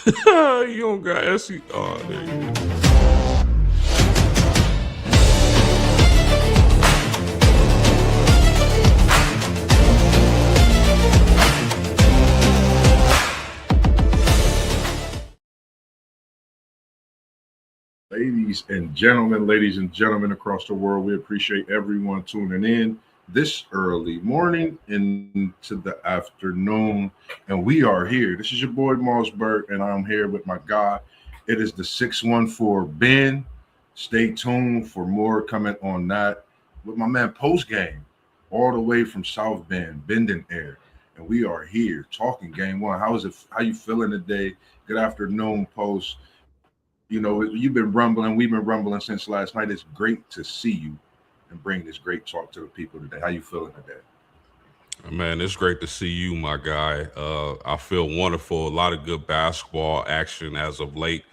You don't got SC. Oh, there you go. Ladies and gentlemen across the world, we appreciate everyone tuning in this early morning into the afternoon. And we are here. This is your boy Mossberg, and I'm here with my guy. It is the 614 Ben. Stay tuned for more coming on that with my man Post Game, all the way from South Bend, Bending Air. And we are here talking game one. How is it? How you feeling today? Good afternoon, Post. You've been rumbling, we've been rumbling since last night. It's great to see you and bring this great talk to the people today. How you feeling today? Man, it's great to see you, my guy. I feel wonderful. A lot of good basketball action as of late.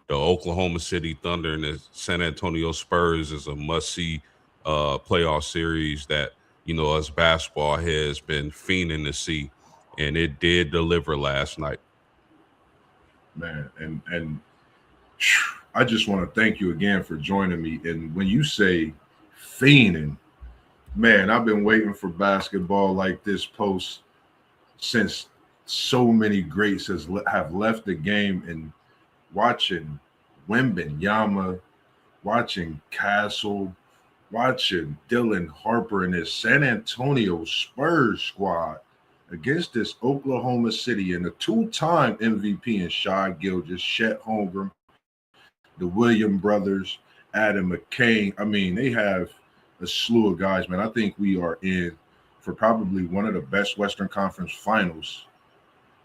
The Oklahoma City Thunder and the San Antonio Spurs is a must-see playoff series that us basketball has been fiending to see, and it did deliver last night. Man, and I just want to thank you again for joining me. And when you say fiending, man, I've been waiting for basketball like this post since so many greats have left the game, and watching Wembenyama, watching Castle, watching Dylan Harper and his San Antonio Spurs squad against this Oklahoma City and the two-time MVP in Shai Gilgeous, Chet Holmgren, the William brothers, Adam McCain. I mean, they have a slew of guys, man. I think we are in for probably one of the best Western Conference finals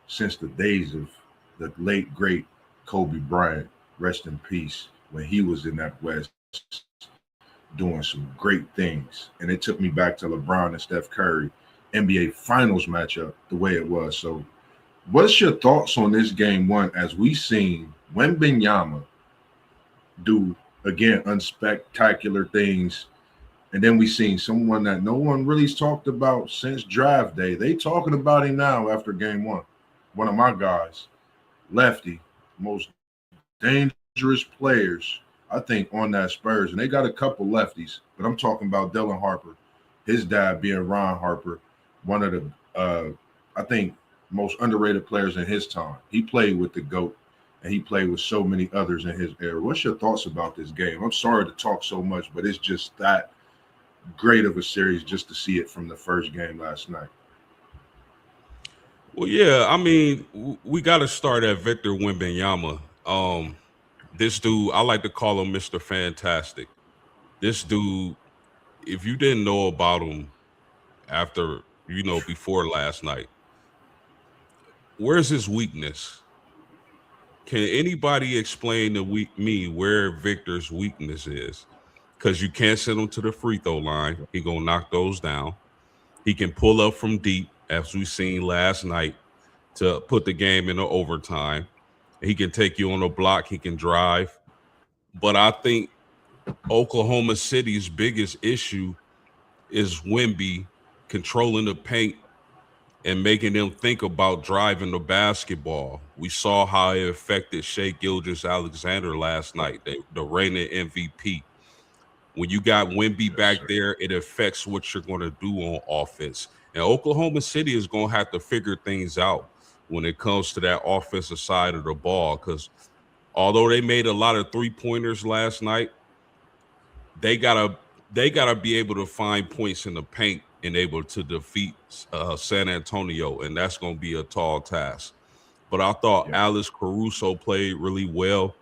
since the days of the late, great Kobe Bryant. Rest in peace, when he was in that West doing some great things. And it took me back to LeBron and Steph Curry NBA Finals matchup the way it was. So what's your thoughts on this game one as we seen Wembenyama do, again, unspectacular things, and then we seen someone that no one really's talked about since draft day. They talking about him now after game one of my guys, Lefty, most dangerous players, I think, on that Spurs. And they got a couple lefties, but I'm talking about Dylan Harper, his dad being Ron Harper, one of the, I think, most underrated players in his time. He played with the GOAT, and he played with so many others in his era. What's your thoughts about this game? I'm sorry to talk so much, but it's just that great of a series just to see it from the first game last night. Well, yeah, I mean, we got to start at Victor Wembanyama. This dude, I like to call him Mr. Fantastic. This dude, if you didn't know about him after, before last night, where's his weakness? Can anybody explain to me where Victor's weakness is? Because you can't send him to the free throw line. He gonna knock those down. He can pull up from deep, as we seen last night, to put the game into overtime. He can take you on a block. He can drive. But I think Oklahoma City's biggest issue is Wemby controlling the paint and making them think about driving the basketball. We saw how it affected Shai Gilgeous-Alexander last night, the reigning MVP. When you got Wemby Yes, back sir. there, it affects what you're going to do on offense. And Oklahoma City is going to have to figure things out when it comes to that offensive side of the ball, because although they made a lot of three-pointers last night, they gotta be able to find points in the paint and able to defeat San Antonio, and that's going to be a tall task. But I thought Yeah. Alice Caruso played really well.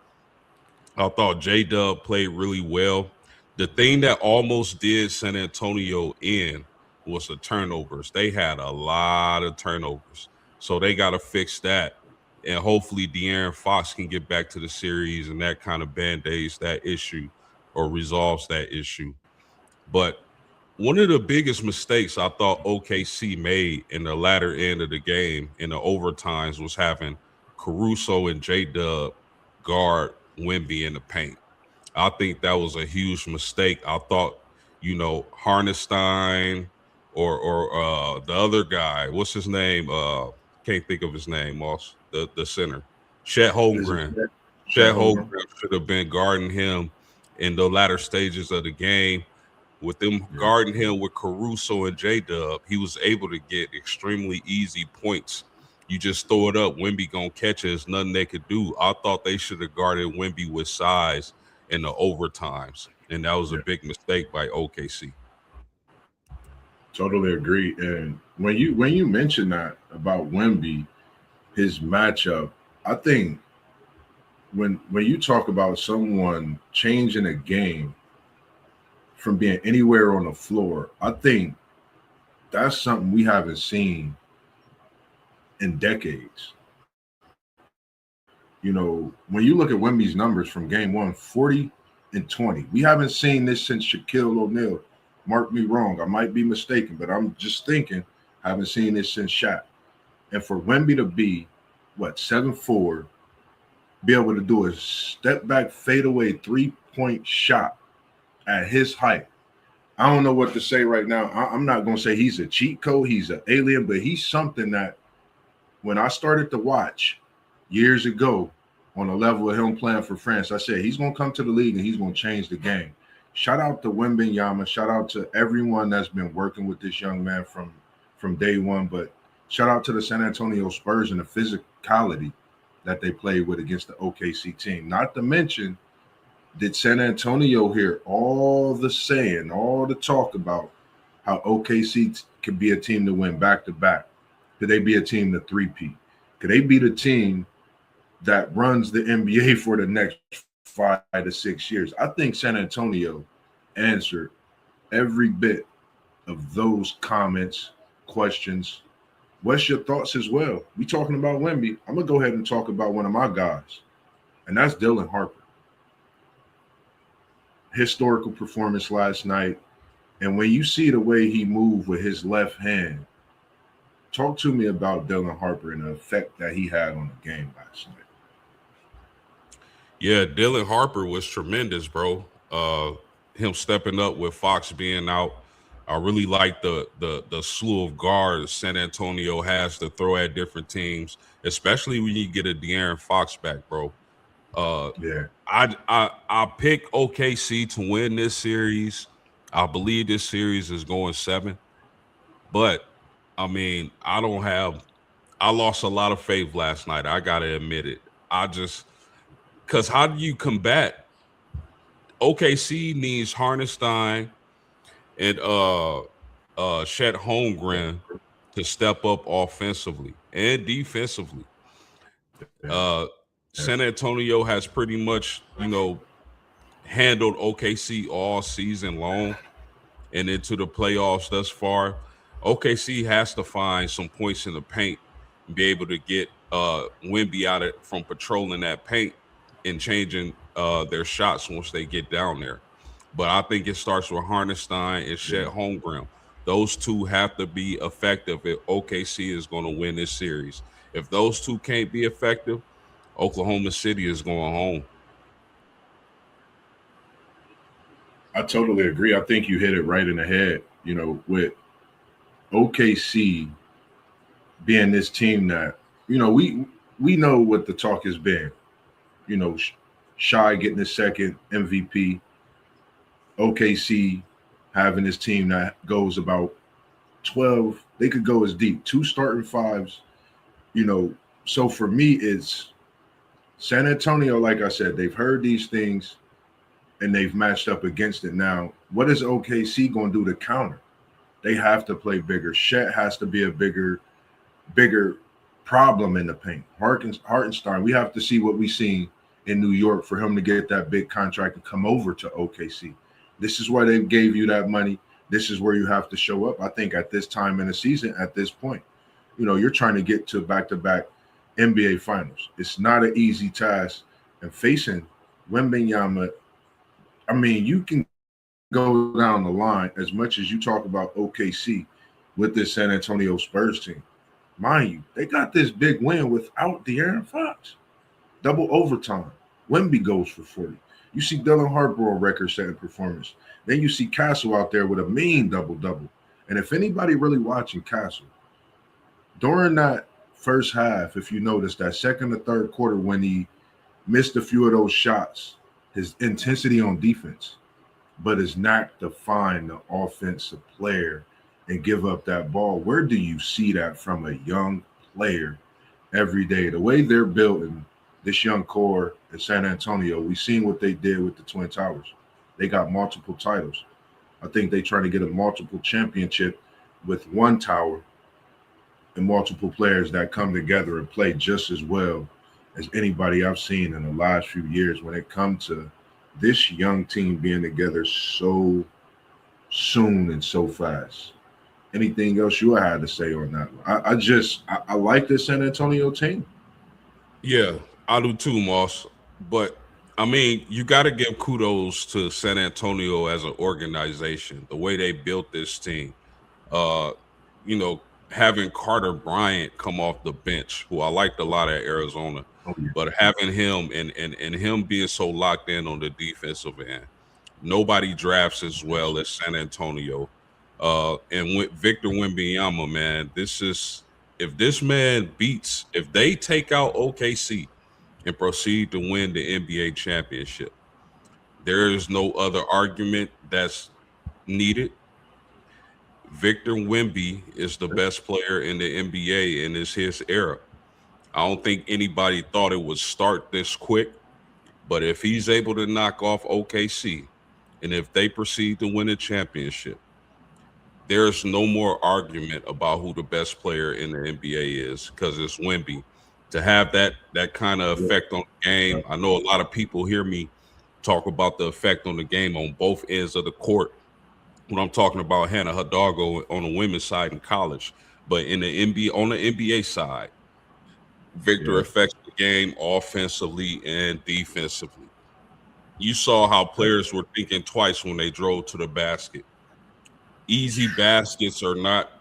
I thought J Dub played really well. The thing that almost did San Antonio in was the turnovers. They had a lot of turnovers, so they got to fix that. And hopefully, De'Aaron Fox can get back to the series, and that kind of band-aids that issue or resolves that issue. But one of the biggest mistakes I thought OKC made in the latter end of the game in the overtimes was having Caruso and J Dub guard Wemby in the paint. I think that was a huge mistake. I thought, Harnestein or the other guy, what's his name? Can't think of his name, Moss. The center. Chet Is it Holmgren. Chet Chet Holmgren? Holmgren should have been guarding him in the latter stages of the game. With them Yeah, guarding him with Caruso and J Dub, he was able to get extremely easy points. You just throw it up, Wemby gonna catch it. There's nothing they could do. I thought they should have guarded Wemby with size in the overtimes, and that was a yeah, big mistake by OKC. totally agree. And when you mention that about Wemby, his matchup, I think when you talk about someone changing a game from being anywhere on the floor, I think that's something we haven't seen in decades. When you look at Wemby's numbers from game one, 40-20. We haven't seen this since Shaquille O'Neal. Mark me wrong. I might be mistaken, but I'm just thinking, haven't seen this since Shaq. And for Wemby to be, 7'4", be able to do a step back fadeaway 3-point shot at his height. I don't know what to say right now. I'm not going to say he's a cheat code, he's an alien, but he's something that when I started to watch years ago on a level of him playing for France, I said he's going to come to the league and he's going to change the game. Shout out to Wembanyama. Shout out to everyone that's been working with this young man from day one. But shout out to the San Antonio Spurs and the physicality that they played with against the OKC team. Not to mention, did San Antonio hear all the saying, all the talk about how OKC could be a team to win back to back? Could they be a team to three-peat? Could they be the team that runs the NBA for the next 5 to 6 years? I think San Antonio answered every bit of those comments, questions. What's your thoughts as well? We talking about Wemby. I'm gonna go ahead and talk about one of my guys, and that's Dylan Harper. Historical performance last night, and when you see the way he moved with his left hand, talk to me about Dylan Harper and the effect that he had on the game last night. Yeah, Dylan Harper was tremendous, bro. Him stepping up with Fox being out. I really like the slew of guards San Antonio has to throw at different teams, especially when you get a De'Aaron Fox back, bro. Uh, Yeah, I pick OKC to win this series. I believe this series is going 7, but I mean, I don't have. I lost a lot of faith last night. I gotta admit it. I just because how do you combat OKC needs Harnestein and Chet Holmgren to step up offensively and defensively. yeah, Uh yeah, San Antonio has pretty much, handled OKC all season long and into the playoffs thus far. OKC has to find some points in the paint and be able to get Wimby out of from patrolling that paint and changing their shots once they get down there. But I think it starts with Harnestein and yeah. Chet Holmgren. Those two have to be effective if OKC is going to win this series. If those two can't be effective, Oklahoma City is going home. I totally agree. I think you hit it right in the head. With OKC being this team that we know what the talk has been. You know, Shy getting his second MVP, OKC having this team that goes about 12. They could go as deep, two starting fives. You know, so for me, it's San Antonio. Like I said, they've heard these things and they've matched up against it. Now, what is OKC going to do to counter? They have to play bigger. Shet has to be a bigger problem in the paint. Hartenstein, we have to see what we seen in New York for him to get that big contract and come over to OKC. This is why they gave you that money. This is where you have to show up. I think at this time in the season, at this point, you're trying to get to back-to-back NBA finals. It's not an easy task. And facing Wembanyama, I mean, you can go down the line as much as you talk about OKC with this San Antonio Spurs team. Mind you, they got this big win without De'Aaron Fox. Double overtime. Wemby goes for 40. You see Dylan Harper on record-setting performance. Then you see Castle out there with a mean double-double. And if anybody really watching Castle, during that first half, if you notice that second or third quarter when he missed a few of those shots, his intensity on defense, but is not to find the offensive player and give up that ball. Where do you see that from a young player every day? The way they're building this young core in San Antonio, we've seen what they did with the Twin Towers. They got multiple titles. I think they trying to get a multiple championship with one tower and multiple players that come together and play just as well as anybody I've seen in the last few years when it comes to this young team being together so soon and so fast. Anything else you had to say on that one? I like this San Antonio team. Yeah, I do too, Moss. But I mean, you got to give kudos to San Antonio as an organization, the way they built this team. Uh, you know, having Carter Bryant come off the bench, who I liked a lot at Arizona, Oh yeah, but having him and him being so locked in on the defensive end, nobody drafts as well as San Antonio. And with Victor Wembanyama, man, this is if this man beats, if they take out OKC and proceed to win the NBA championship, there is no other argument that's needed. Victor Wemby is the best player in the NBA and it's his era. I don't think anybody thought it would start this quick, but if he's able to knock off OKC and if they proceed to win a championship, there's no more argument about who the best player in the NBA is because it's Wemby. To have that kind of yeah, effect on the game, I know a lot of people hear me talk about the effect on the game on both ends of the court when I'm talking about Hannah Hidalgo on the women's side in college. But in the NBA, on the NBA side, Victor yeah. affects the game offensively and defensively. You saw how players were thinking twice when they drove to the basket. Easy baskets are not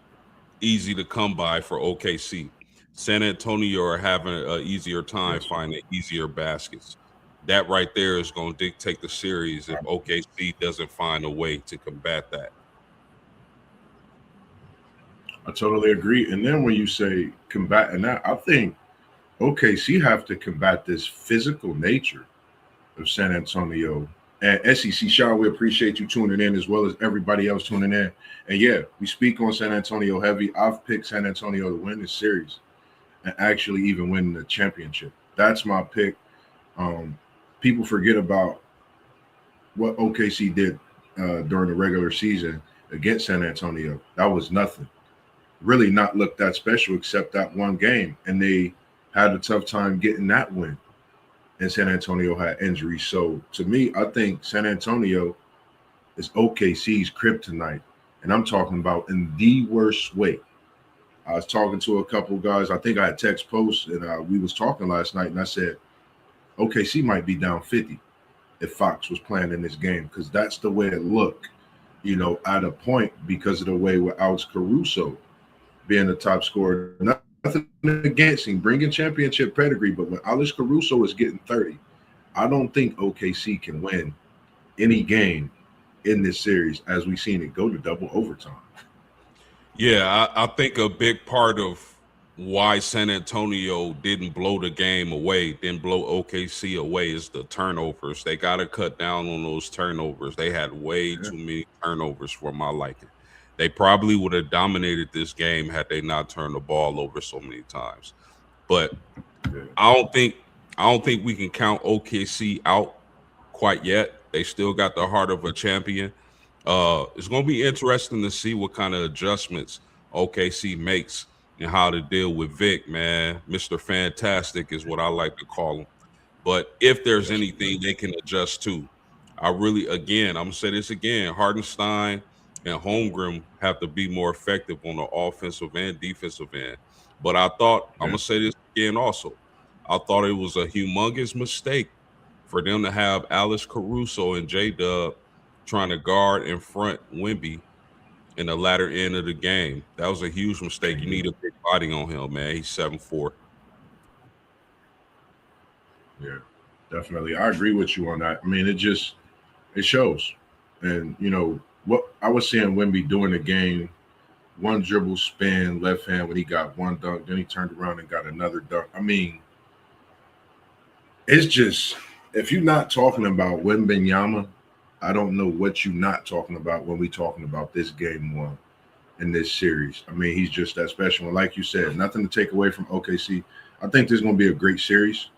easy to come by for OKC. San Antonio are having an easier time Yes, finding easier baskets. That right there is going to dictate the series if OKC doesn't find a way to combat that. I totally agree. And then when you say combating that, I think OKC have to combat this physical nature of San Antonio. And SEC Sean, we appreciate you tuning in as well as everybody else tuning in. And yeah, we speak on San Antonio heavy. I've picked San Antonio to win this series and actually even win the championship. That's my pick. Um, People forget about what OKC did during the regular season against San Antonio. That was nothing. Really not looked that special except that one game. And they had a tough time getting that win. And San Antonio had injuries. So to me, I think San Antonio is OKC's kryptonite. And I'm talking about in the worst way. I was talking to a couple of guys. I think I had text posts and we was talking last night and I said, OKC might be down 50 if Fox was playing in this game because that's the way it looked, at a point because of the way with Alex Caruso being the top scorer. Nothing against him, bringing championship pedigree, but when Alex Caruso is getting 30, I don't think OKC can win any game in this series as we've seen it go to double overtime. Yeah, I think a big part of why San Antonio didn't blow the game away, didn't blow OKC away, is the turnovers. They got to cut down on those turnovers. They had way Yeah, too many turnovers for my liking. They probably would have dominated this game had they not turned the ball over so many times. But yeah, I don't think I don't think we can count OKC out quite yet. They still got the heart of a champion. It's going to be interesting to see what kind of adjustments OKC makes and how to deal with Vic, man. Mr. Fantastic is what I like to call him. But if there's yes, anything they can adjust to, I really, again, I'm going to say this again, Hardenstein and Holmgren have to be more effective on the offensive and defensive end. But I thought, I'm yeah. going to say this again also, I thought it was a humongous mistake for them to have Alice Caruso and J Dub trying to guard in front Wimby in the latter end of the game. That was a huge mistake. Can't You do need it. a big body on him, man. He's 7'4". Yeah, definitely. I agree with you on that. I mean, it shows. And what I was seeing Wimby doing the game one dribble spin, left hand when he got one dunk, then he turned around and got another dunk. I mean, it's just if you're not talking about Wembenyama, I don't know what you're not talking about when we talking about this game one in this series. I mean, he's just that special. And like you said, nothing to take away from OKC. I think this is going to be a great series.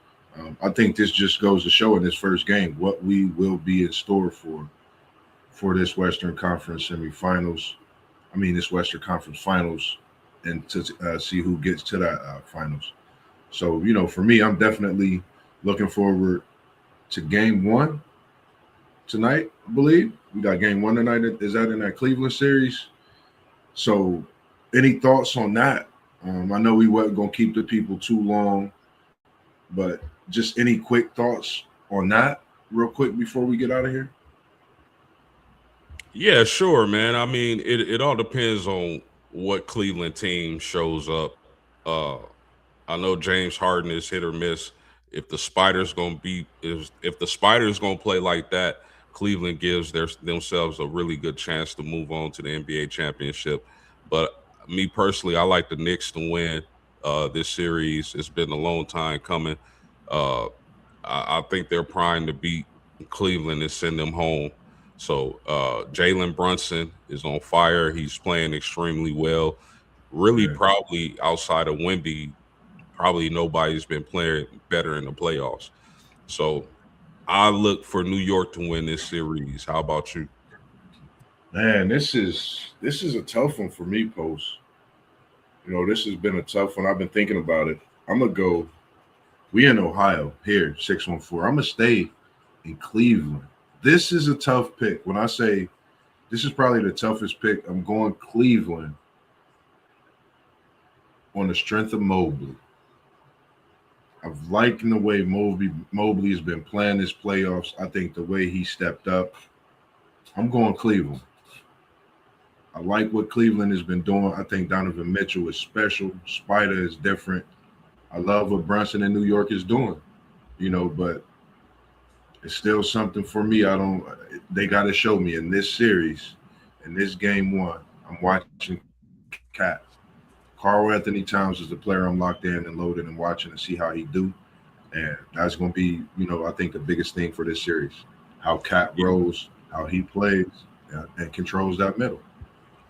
I think this just goes to show in this first game what we will be in store for this Western Conference semifinals. I mean, this Western Conference finals, and to see who gets to that finals. So, for me, I'm definitely looking forward to game one tonight, I believe. We got game one tonight. Is that in that Cleveland series? So, any thoughts on that? I know we weren't going to keep the people too long, but just any quick thoughts on that real quick before we get out of here? Yeah, sure, man. I mean, it all depends on what Cleveland team shows up. Uh, I know James Harden is hit or miss. If the Spiders gonna play like that, Cleveland gives themselves a really good chance to move on to the NBA championship. But me personally, I like the Knicks to win this series. It's been a long time coming. Uh, I think they're primed to beat Cleveland and send them home. So Jalen Brunson is on fire. He's playing extremely well. Really, Yeah. probably outside of Wemby, probably nobody's been playing better in the playoffs. So I look for New York to win this series. How about you? Man, this is a tough one for me, Post. This has been a tough one. I've been thinking about it. I'm gonna go. We in Ohio here, 614. I'm gonna stay in Cleveland. This is a tough pick. When I say this is probably the toughest pick, I'm going Cleveland on the strength of Mobley. I've liking the way Mobley has been playing this playoffs. I think the way he stepped up. I'm going Cleveland. I like what Cleveland has been doing. I think Donovan Mitchell is special. Spider is different. I love what Brunson in New York is doing. But it's still something for me. They got to show me in this series, in this game one. I'm watching Cat. Carl Anthony Towns is the player I'm locked in and loaded and watching to see how he do. And that's going to be, I think the biggest thing for this series. How Cat rolls, how he plays, and controls that middle.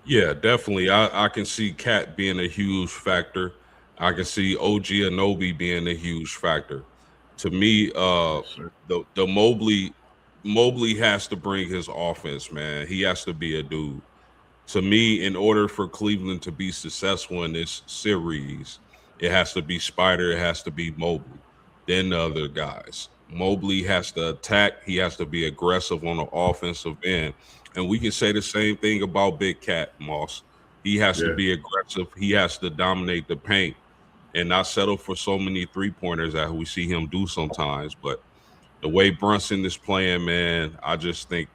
Yeah, definitely. I can see Cat being a huge factor. I can see OG Anobi being a huge factor. To me, Yes, sir. the Mobley has to bring his offense, man. He has to be a dude. To me, in order for Cleveland to be successful in this series, it has to be Spider, it has to be Mobley, then the other guys. Mobley has to attack, he has to be aggressive on the offensive end. And we can say the same thing about Big Cat Moss. He has to Yeah. be aggressive, he has to dominate the paint and not settle for so many three-pointers that we see him do sometimes. But the way Brunson is playing, man, I just think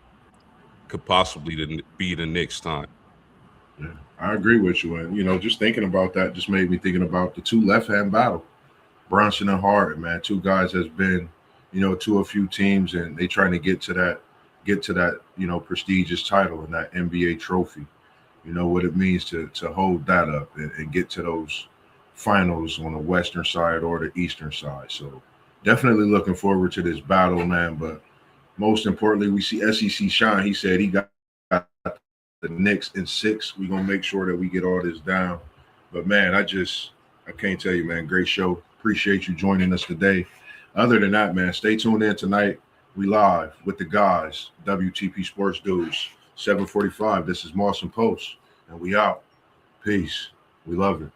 could possibly be the next time. Yeah, I agree with you. And, just thinking about that just made me thinking about the two left hand battle. Bronson and Harden, man. Two guys that's been, to a few teams and they trying to get to that, prestigious title and that NBA trophy. You know what it means to hold that up and get to those finals on the western side or the eastern side. So definitely looking forward to this battle, man. But most importantly, we see SEC shine. He said he got the Knicks in 6. We're gonna make sure that we get all this down. But man, I can't tell you, man, great show. Appreciate you joining us today. Other than that, man, stay tuned in tonight. We live with the guys, WTP Sports Dudes, 7:45. This is Moss and Post, and we out. Peace. We love it.